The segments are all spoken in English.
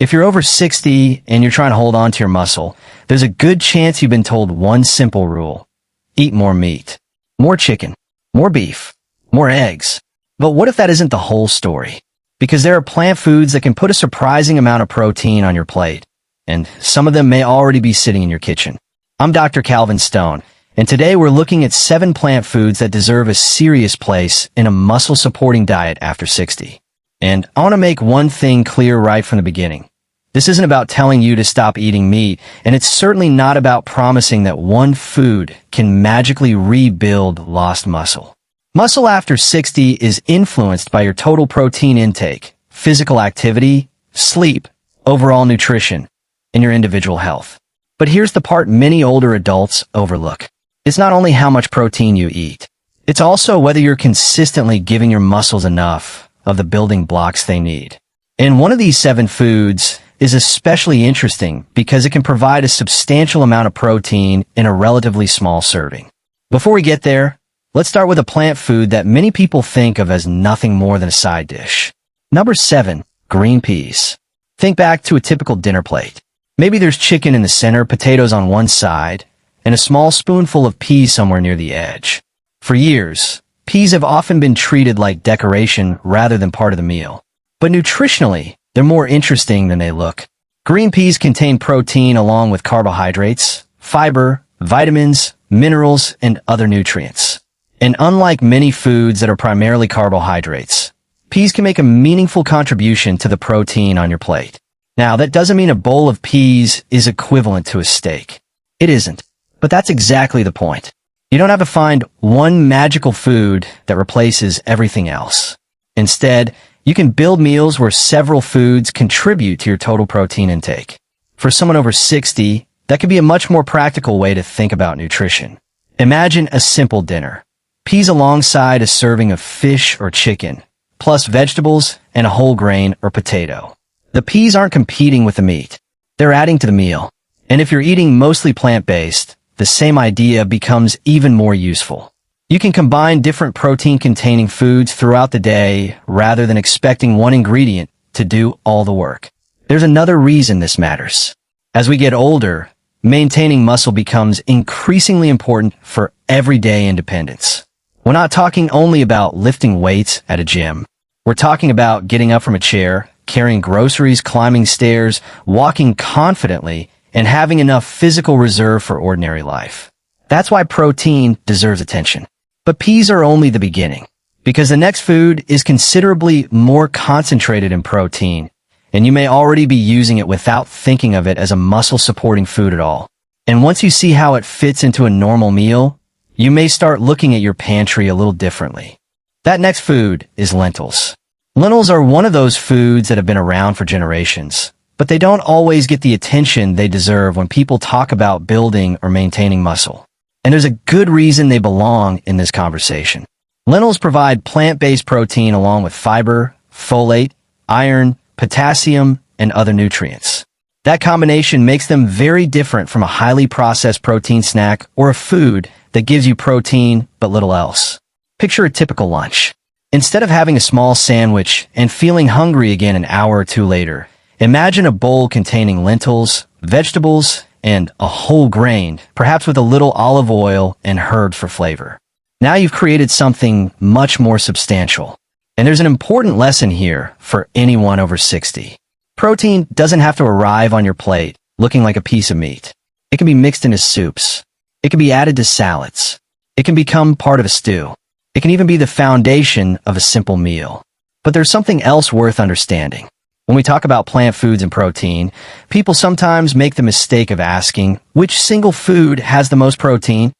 If you're over 60 and you're trying to hold on to your muscle, there's a good chance you've been told one simple rule: eat more meat, more chicken, more beef, more eggs. But what if that isn't the whole story? Because there are plant foods that can put a surprising amount of protein on your plate, and some of them may already be sitting in your kitchen. I'm Dr. Calvin Stone, and today we're looking at 7 plant foods that deserve a serious place in a muscle-supporting diet after 60. And I want to make one thing clear right from the beginning. This isn't about telling you to stop eating meat, and it's certainly not about promising that one food can magically rebuild lost muscle. Muscle after 60 is influenced by your total protein intake, physical activity, sleep, overall nutrition, and your individual health. But here's the part many older adults overlook. It's not only how much protein you eat, it's also whether you're consistently giving your muscles enough of the building blocks they need. And one of these 7 foods is especially interesting because it can provide a substantial amount of protein in a relatively small serving. Before we get there, let's start with a plant food that many people think of as nothing more than a side dish. Number 7, green peas. Think back to a typical dinner plate. Maybe there's chicken in the center, potatoes on one side, and a small spoonful of peas somewhere near the edge. For years, peas have often been treated like decoration rather than part of the meal. But nutritionally, they're more interesting than they look. Green peas contain protein along with carbohydrates, fiber, vitamins, minerals, and other nutrients. And unlike many foods that are primarily carbohydrates, peas can make a meaningful contribution to the protein on your plate. Now, that doesn't mean a bowl of peas is equivalent to a steak. It isn't. But that's exactly the point. You don't have to find one magical food that replaces everything else. Instead, you can build meals where several foods contribute to your total protein intake. For someone over 60, that could be a much more practical way to think about nutrition. Imagine a simple dinner. Peas alongside a serving of fish or chicken, plus vegetables and a whole grain or potato. The peas aren't competing with the meat. They're adding to the meal. And if you're eating mostly plant-based, the same idea becomes even more useful. You can combine different protein-containing foods throughout the day rather than expecting one ingredient to do all the work. There's another reason this matters. As we get older, maintaining muscle becomes increasingly important for everyday independence. We're not talking only about lifting weights at a gym. We're talking about getting up from a chair, carrying groceries, climbing stairs, walking confidently, and having enough physical reserve for ordinary life. That's why protein deserves attention. But peas are only the beginning, because the next food is considerably more concentrated in protein, and you may already be using it without thinking of it as a muscle-supporting food at all. And once you see how it fits into a normal meal, you may start looking at your pantry a little differently. That next food is lentils. Lentils are one of those foods that have been around for generations, but they don't always get the attention they deserve when people talk about building or maintaining muscle. And there's a good reason they belong in this conversation. Lentils provide plant-based protein along with fiber, folate, iron, potassium, and other nutrients. That combination makes them very different from a highly processed protein snack or a food that gives you protein but little else. Picture a typical lunch. Instead of having a small sandwich and feeling hungry again an hour or two later, imagine a bowl containing lentils, vegetables, and a whole grain, perhaps with a little olive oil and herbs for flavor. Now you've created something much more substantial. And there's an important lesson here for anyone over 60. Protein doesn't have to arrive on your plate looking like a piece of meat. It can be mixed into soups. It can be added to salads. It can become part of a stew. It can even be the foundation of a simple meal. But there's something else worth understanding. When we talk about plant foods and protein, people sometimes make the mistake of asking, which single food has the most protein?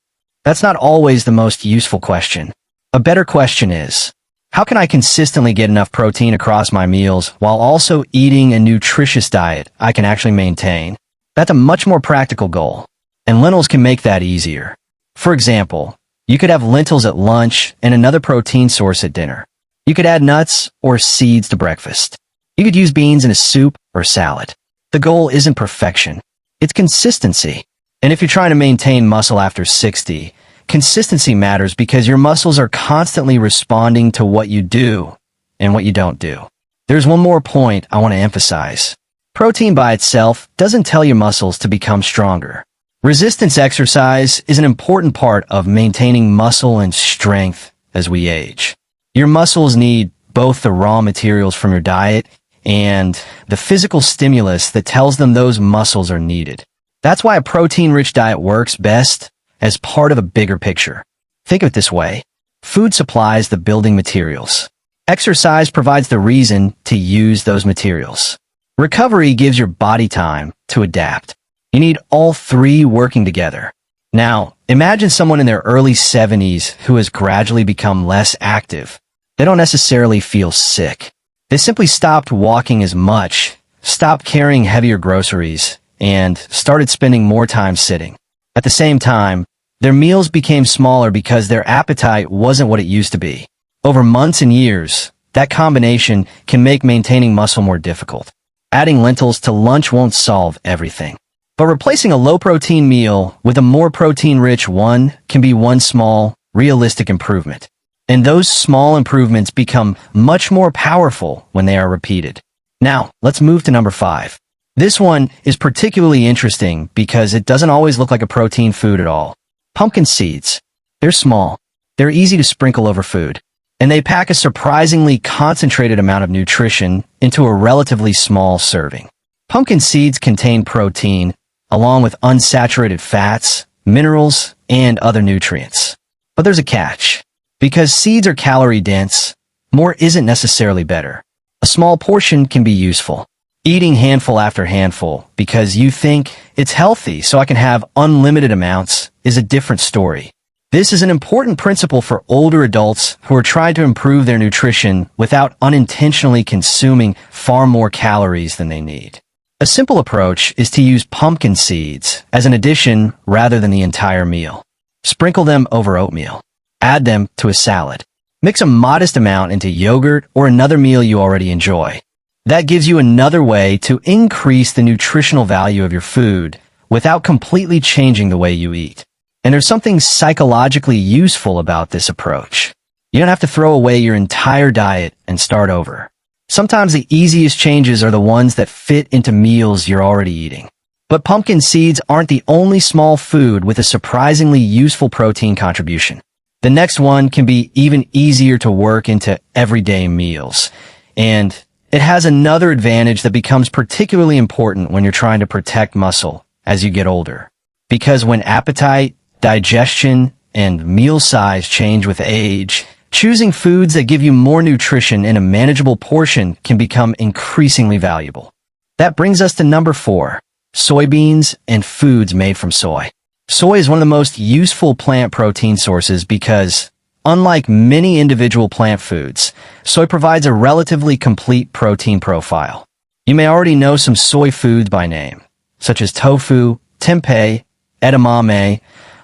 That's not always the most useful question. A better question is, how can I consistently get enough protein across my meals while also eating a nutritious diet I can actually maintain? That's a much more practical goal, and lentils can make that easier. For example, you could have lentils at lunch and another protein source at dinner. You could add nuts or seeds to breakfast. You could use beans in a soup or salad. The goal isn't perfection. It's consistency. And if you're trying to maintain muscle after 60, consistency matters because your muscles are constantly responding to what you do and what you don't do. There's one more point I want to emphasize. Protein by itself doesn't tell your muscles to become stronger. Resistance exercise is an important part of maintaining muscle and strength as we age. Your muscles need both the raw materials from your diet and the physical stimulus that tells them those muscles are needed. That's why a protein-rich diet works best as part of a bigger picture. Think of it this way. Food supplies the building materials. Exercise provides the reason to use those materials. Recovery gives your body time to adapt. You need all three working together. Now, imagine someone in their early 70s who has gradually become less active. They don't necessarily feel sick. They simply stopped walking as much, stopped carrying heavier groceries, and started spending more time sitting. At the same time, their meals became smaller because their appetite wasn't what it used to be. Over months and years, that combination can make maintaining muscle more difficult. Adding lentils to lunch won't solve everything. But replacing a low-protein meal with a more protein-rich one can be one small, realistic improvement. And those small improvements become much more powerful when they are repeated. Now, let's move to number 5. This one is particularly interesting because it doesn't always look like a protein food at all. Pumpkin seeds. They're small. They're easy to sprinkle over food. And they pack a surprisingly concentrated amount of nutrition into a relatively small serving. Pumpkin seeds contain protein, along with unsaturated fats, minerals, and other nutrients. But there's a catch. Because seeds are calorie-dense, more isn't necessarily better. A small portion can be useful. Eating handful after handful because you think it's healthy so I can have unlimited amounts is a different story. This is an important principle for older adults who are trying to improve their nutrition without unintentionally consuming far more calories than they need. A simple approach is to use pumpkin seeds as an addition rather than the entire meal. Sprinkle them over oatmeal. Add them to a salad. Mix a modest amount into yogurt or another meal you already enjoy. That gives you another way to increase the nutritional value of your food without completely changing the way you eat. And there's something psychologically useful about this approach. You don't have to throw away your entire diet and start over. Sometimes the easiest changes are the ones that fit into meals you're already eating. But pumpkin seeds aren't the only small food with a surprisingly useful protein contribution. The next one can be even easier to work into everyday meals. And it has another advantage that becomes particularly important when you're trying to protect muscle as you get older. Because when appetite, digestion, and meal size change with age, choosing foods that give you more nutrition in a manageable portion can become increasingly valuable. That brings us to number 4, soybeans and foods made from soy. Soy is one of the most useful plant protein sources because, unlike many individual plant foods, soy provides a relatively complete protein profile. You may already know some soy foods by name, such as tofu, tempeh, edamame,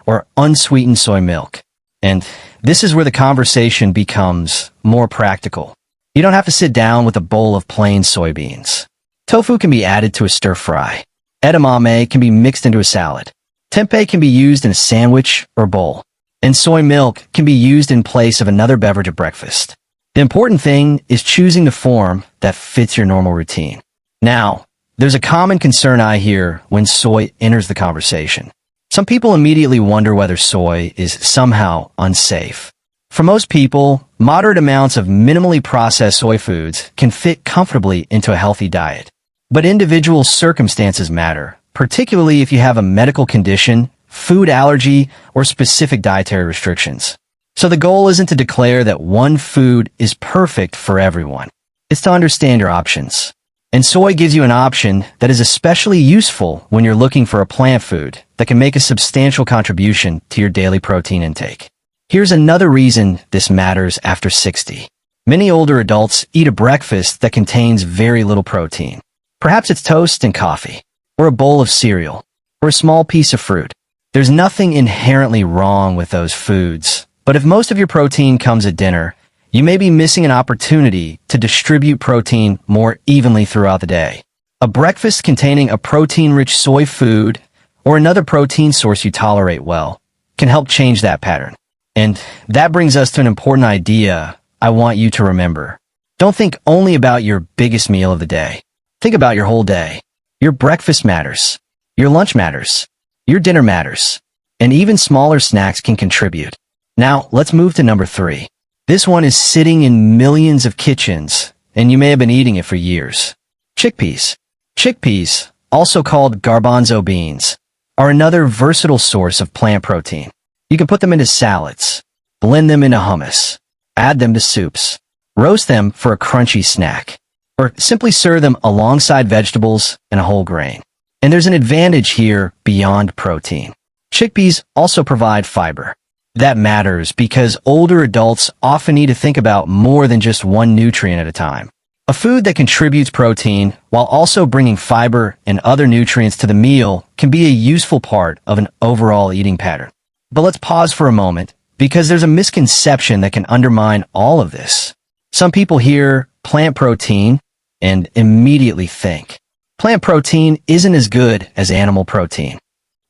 or unsweetened soy milk. And this is where the conversation becomes more practical. You don't have to sit down with a bowl of plain soybeans. Tofu can be added to a stir-fry. Edamame can be mixed into a salad. Tempeh can be used in a sandwich or bowl. And soy milk can be used in place of another beverage at breakfast. The important thing is choosing the form that fits your normal routine. Now, there's a common concern I hear when soy enters the conversation. Some people immediately wonder whether soy is somehow unsafe. For most people, moderate amounts of minimally processed soy foods can fit comfortably into a healthy diet. But individual circumstances matter, particularly if you have a medical condition, food allergy, or specific dietary restrictions. So the goal isn't to declare that one food is perfect for everyone. It's to understand your options. And soy gives you an option that is especially useful when you're looking for a plant food that can make a substantial contribution to your daily protein intake. Here's another reason this matters after 60. Many older adults eat a breakfast that contains very little protein. Perhaps it's toast and coffee, or a bowl of cereal, or a small piece of fruit. There's nothing inherently wrong with those foods, but if most of your protein comes at dinner, you may be missing an opportunity to distribute protein more evenly throughout the day. A breakfast containing a protein-rich soy food or another protein source you tolerate well can help change that pattern. And that brings us to an important idea I want you to remember. Don't think only about your biggest meal of the day. Think about your whole day. Your breakfast matters. Your lunch matters. Your dinner matters. And even smaller snacks can contribute. Now, let's move to number 3. This one is sitting in millions of kitchens, and you may have been eating it for years. Chickpeas. Chickpeas, also called garbanzo beans, are another versatile source of plant protein. You can put them into salads, blend them into hummus, add them to soups, roast them for a crunchy snack, or simply serve them alongside vegetables and a whole grain. And there's an advantage here beyond protein. Chickpeas also provide fiber. That matters because older adults often need to think about more than just one nutrient at a time. A food that contributes protein while also bringing fiber and other nutrients to the meal can be a useful part of an overall eating pattern. But let's pause for a moment because there's a misconception that can undermine all of this. Some people hear plant protein and immediately think, plant protein isn't as good as animal protein.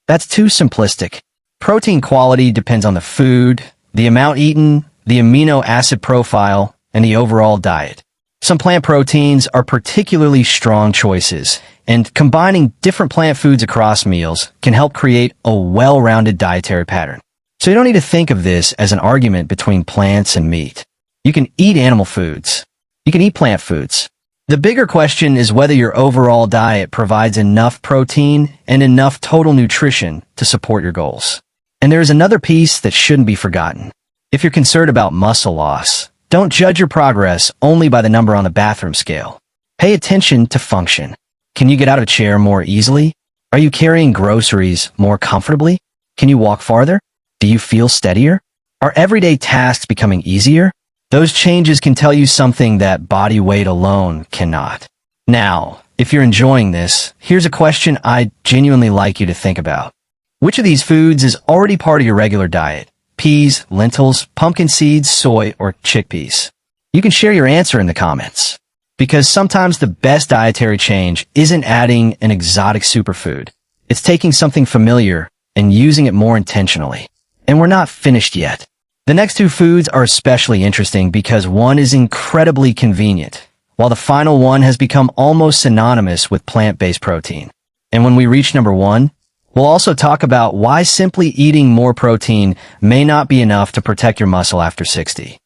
That's too simplistic. Protein quality depends on the food, the amount eaten, the amino acid profile, and the overall diet. Some plant proteins are particularly strong choices, and combining different plant foods across meals can help create a well-rounded dietary pattern. So you don't need to think of this as an argument between plants and meat. You can eat animal foods. You can eat plant foods. The bigger question is whether your overall diet provides enough protein and enough total nutrition to support your goals. And there is another piece that shouldn't be forgotten. If you're concerned about muscle loss, don't judge your progress only by the number on the bathroom scale. Pay attention to function. Can you get out of a chair more easily? Are you carrying groceries more comfortably? Can you walk farther? Do you feel steadier? Are everyday tasks becoming easier? Those changes can tell you something that body weight alone cannot. Now, if you're enjoying this, here's a question I'd genuinely like you to think about. Which of these foods is already part of your regular diet? Peas, lentils, pumpkin seeds, soy, or chickpeas? You can share your answer in the comments. Because sometimes the best dietary change isn't adding an exotic superfood. It's taking something familiar and using it more intentionally. And we're not finished yet. The next 2 foods are especially interesting because one is incredibly convenient, while the final one has become almost synonymous with plant-based protein. And when we reach number 1, we'll also talk about why simply eating more protein may not be enough to protect your muscle after 60.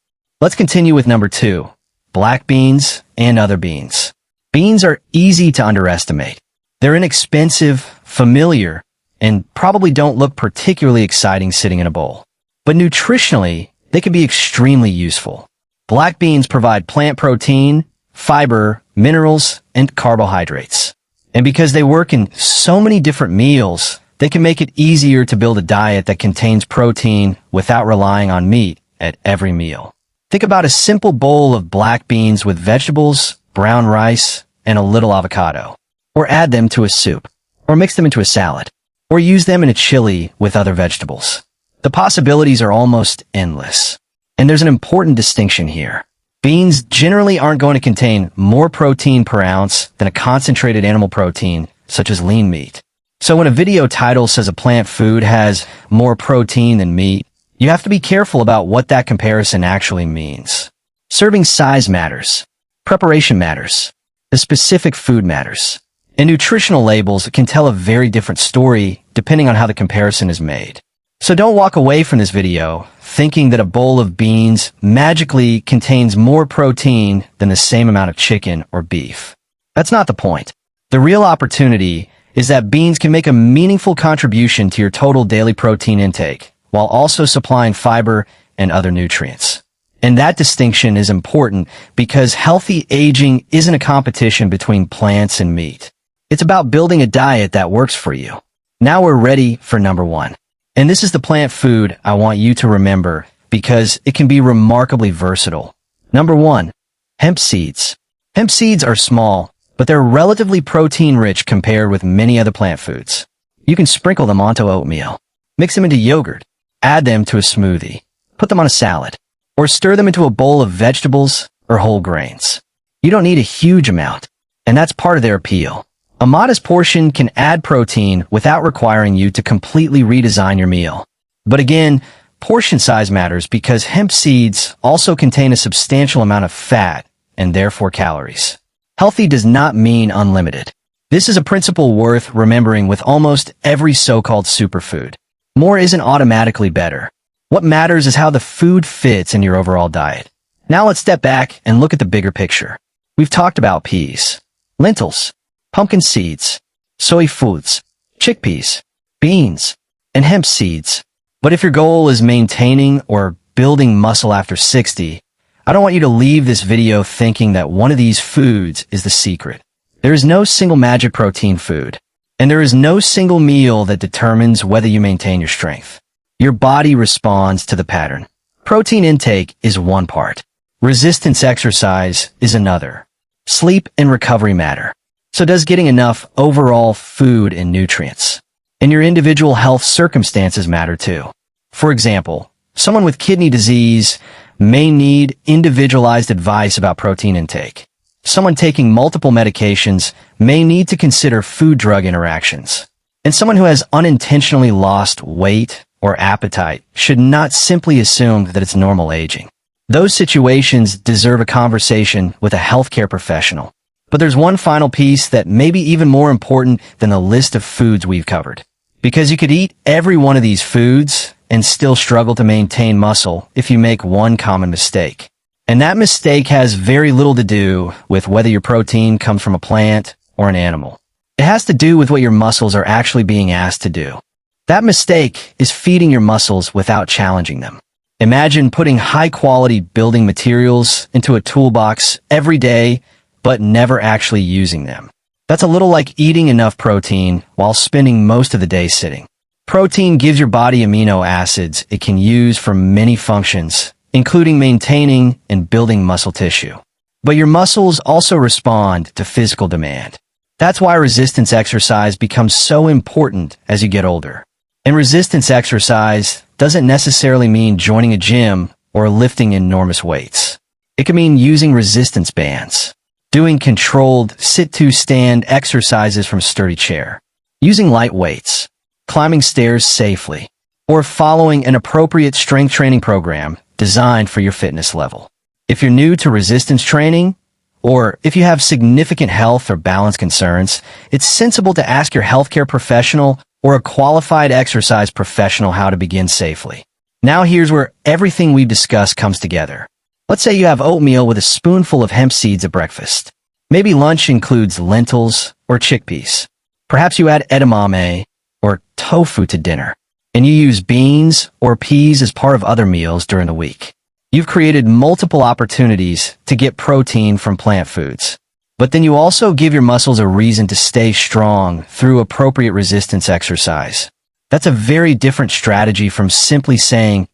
Let's continue with number 2, black beans and other beans. Beans are easy to underestimate. They're inexpensive, familiar, and probably don't look particularly exciting sitting in a bowl. But nutritionally, they can be extremely useful. Black beans provide plant protein, fiber, minerals, and carbohydrates. And because they work in so many different meals, they can make it easier to build a diet that contains protein without relying on meat at every meal. Think about a simple bowl of black beans with vegetables, brown rice, and a little avocado. Or add them to a soup. Or mix them into a salad. Or use them in a chili with other vegetables. The possibilities are almost endless. And there's an important distinction here. Beans generally aren't going to contain more protein per ounce than a concentrated animal protein, such as lean meat. So when a video title says a plant food has more protein than meat, you have to be careful about what that comparison actually means. Serving size matters. Preparation matters. The specific food matters. And nutritional labels can tell a very different story depending on how the comparison is made. So don't walk away from this video thinking that a bowl of beans magically contains more protein than the same amount of chicken or beef. That's not the point. The real opportunity is that beans can make a meaningful contribution to your total daily protein intake, while also supplying fiber and other nutrients. And that distinction is important because healthy aging isn't a competition between plants and meat. It's about building a diet that works for you. Now we're ready for number 1. And this is the plant food I want you to remember because it can be remarkably versatile. Number 1, hemp seeds. Hemp seeds are small, but they're relatively protein-rich compared with many other plant foods. You can sprinkle them onto oatmeal, mix them into yogurt, add them to a smoothie, put them on a salad, or stir them into a bowl of vegetables or whole grains. You don't need a huge amount, and that's part of their appeal. A modest portion can add protein without requiring you to completely redesign your meal. But again, portion size matters because hemp seeds also contain a substantial amount of fat and therefore calories. Healthy does not mean unlimited. This is a principle worth remembering with almost every so-called superfood. More isn't automatically better. What matters is how the food fits in your overall diet. Now let's step back and look at the bigger picture. We've talked about peas, lentils, pumpkin seeds, soy foods, chickpeas, beans, and hemp seeds. But if your goal is maintaining or building muscle after 60, I don't want you to leave this video thinking that one of these foods is the secret. There is no single magic protein food, and there is no single meal that determines whether you maintain your strength. Your body responds to the pattern. Protein intake is one part. Resistance exercise is another. Sleep and recovery matter. So does getting enough overall food and nutrients. And your individual health circumstances matter too. For example, someone with kidney disease may need individualized advice about protein intake. Someone taking multiple medications may need to consider food-drug interactions. And someone who has unintentionally lost weight or appetite should not simply assume that it's normal aging. Those situations deserve a conversation with a healthcare professional. But there's one final piece that may be even more important than the list of foods we've covered. Because you could eat every one of these foods and still struggle to maintain muscle if you make one common mistake. And that mistake has very little to do with whether your protein comes from a plant or an animal. It has to do with what your muscles are actually being asked to do. That mistake is feeding your muscles without challenging them. Imagine putting high-quality building materials into a toolbox every day, but never actually using them. That's a little like eating enough protein while spending most of the day sitting. Protein gives your body amino acids it can use for many functions, including maintaining and building muscle tissue. But your muscles also respond to physical demand. That's why resistance exercise becomes so important as you get older. And resistance exercise doesn't necessarily mean joining a gym or lifting enormous weights. It can mean using resistance bands, doing controlled sit-to-stand exercises from a sturdy chair, using light weights, climbing stairs safely, or following an appropriate strength training program designed for your fitness level. If you're new to resistance training, or if you have significant health or balance concerns, it's sensible to ask your healthcare professional or a qualified exercise professional how to begin safely. Now here's where everything we've discussed comes together. Let's say you have oatmeal with a spoonful of hemp seeds at breakfast. Maybe lunch includes lentils or chickpeas. Perhaps you add edamame or tofu to dinner, and you use beans or peas as part of other meals during the week. You've created multiple opportunities to get protein from plant foods. But then you also give your muscles a reason to stay strong through appropriate resistance exercise. That's a very different strategy from simply saying,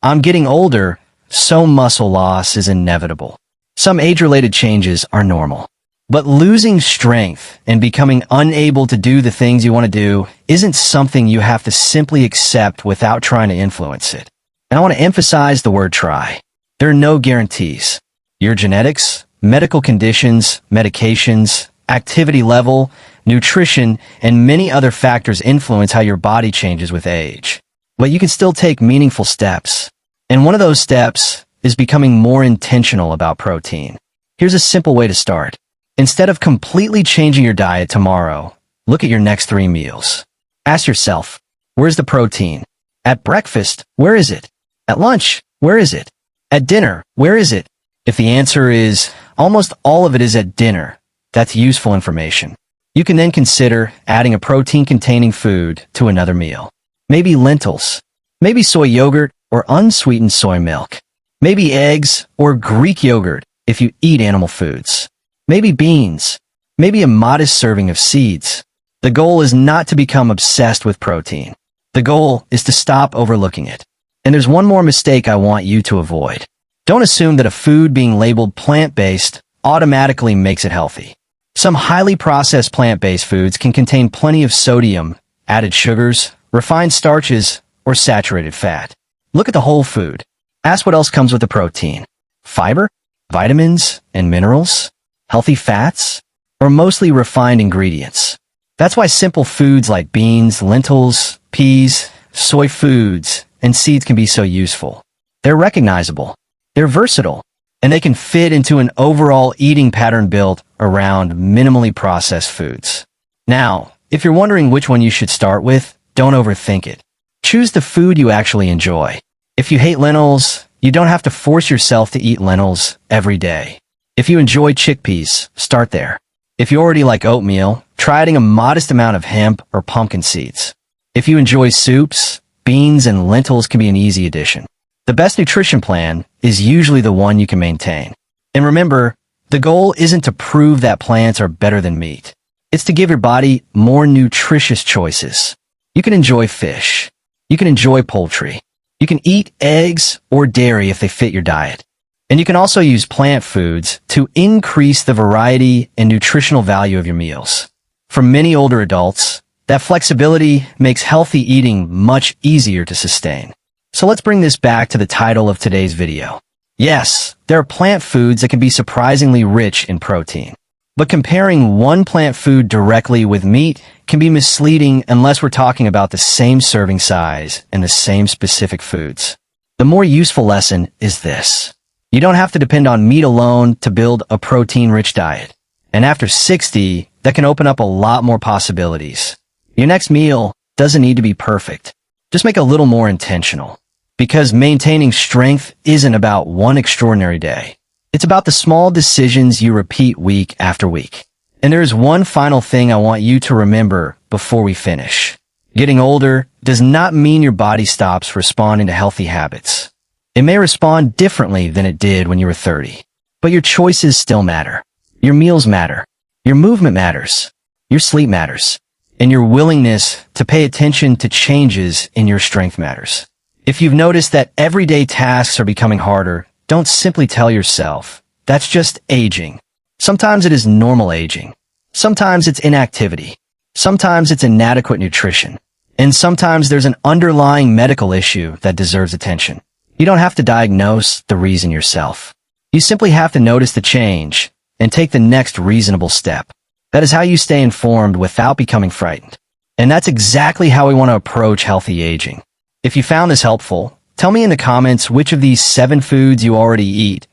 I'm getting older, so muscle loss is inevitable. Some age-related changes are normal. But losing strength and becoming unable to do the things you want to do isn't something you have to simply accept without trying to influence it. And I want to emphasize the word try. There are no guarantees. Your genetics, medical conditions, medications, activity level, nutrition, and many other factors influence how your body changes with age. But you can still take meaningful steps. And one of those steps is becoming more intentional about protein. Here's a simple way to start. Instead of completely changing your diet tomorrow, look at your next 3 meals. Ask yourself, where's the protein? At breakfast, where is it? At lunch, where is it? At dinner, where is it? If the answer is almost all of it is at dinner, that's useful information. You can then consider adding a protein-containing food to another meal. Maybe lentils, maybe soy yogurt or unsweetened soy milk, maybe eggs or Greek yogurt if you eat animal foods, maybe beans, maybe a modest serving of seeds. The goal is not to become obsessed with protein. The goal is to stop overlooking it. And there's one more mistake I want you to avoid. Don't assume that a food being labeled plant-based automatically makes it healthy. Some highly processed plant-based foods can contain plenty of sodium, added sugars, refined starches, or saturated fat. Look at the whole food. Ask what else comes with the protein. Fiber, vitamins, and minerals, healthy fats, or mostly refined ingredients. That's why simple foods like beans, lentils, peas, soy foods, and seeds can be so useful. They're recognizable, they're versatile, and they can fit into an overall eating pattern built around minimally processed foods. Now, if you're wondering which one you should start with, don't overthink it. Choose the food you actually enjoy. If you hate lentils, you don't have to force yourself to eat lentils every day. If you enjoy chickpeas, start there. If you already like oatmeal, try adding a modest amount of hemp or pumpkin seeds. If you enjoy soups, beans and lentils can be an easy addition. The best nutrition plan is usually the one you can maintain. And remember, the goal isn't to prove that plants are better than meat. It's to give your body more nutritious choices. You can enjoy fish. You can enjoy poultry. You can eat eggs or dairy if they fit your diet. And you can also use plant foods to increase the variety and nutritional value of your meals. For many older adults, that flexibility makes healthy eating much easier to sustain. So let's bring this back to the title of today's video. Yes, there are plant foods that can be surprisingly rich in protein. But comparing one plant food directly with meat can be misleading unless we're talking about the same serving size and the same specific foods. The more useful lesson is this. You don't have to depend on meat alone to build a protein-rich diet. And after 60, that can open up a lot more possibilities. Your next meal doesn't need to be perfect. Just make it a little more intentional. Because maintaining strength isn't about one extraordinary day. It's about the small decisions you repeat week after week. And there's one final thing I want you to remember before we finish. Getting older does not mean your body stops responding to healthy habits. It may respond differently than it did when you were 30. But your choices still matter. Your meals matter. Your movement matters. Your sleep matters. And your willingness to pay attention to changes in your strength matters. If you've noticed that everyday tasks are becoming harder, don't simply tell yourself, that's just aging. Sometimes it is normal aging. Sometimes it's inactivity. Sometimes it's inadequate nutrition. And sometimes there's an underlying medical issue that deserves attention. You don't have to diagnose the reason yourself. You simply have to notice the change and take the next reasonable step. That is how you stay informed without becoming frightened. And that's exactly how we want to approach healthy aging. If you found this helpful, tell me in the comments which of these 7 foods you already eat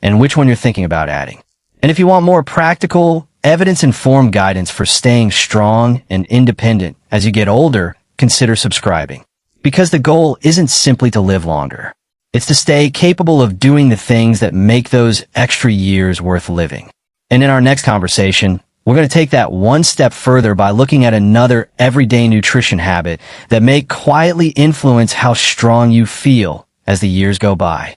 and which one you're thinking about adding. And if you want more practical, evidence-informed guidance for staying strong and independent as you get older, consider subscribing. Because the goal isn't simply to live longer. It's to stay capable of doing the things that make those extra years worth living. And in our next conversation, we're going to take that one step further by looking at another everyday nutrition habit that may quietly influence how strong you feel as the years go by.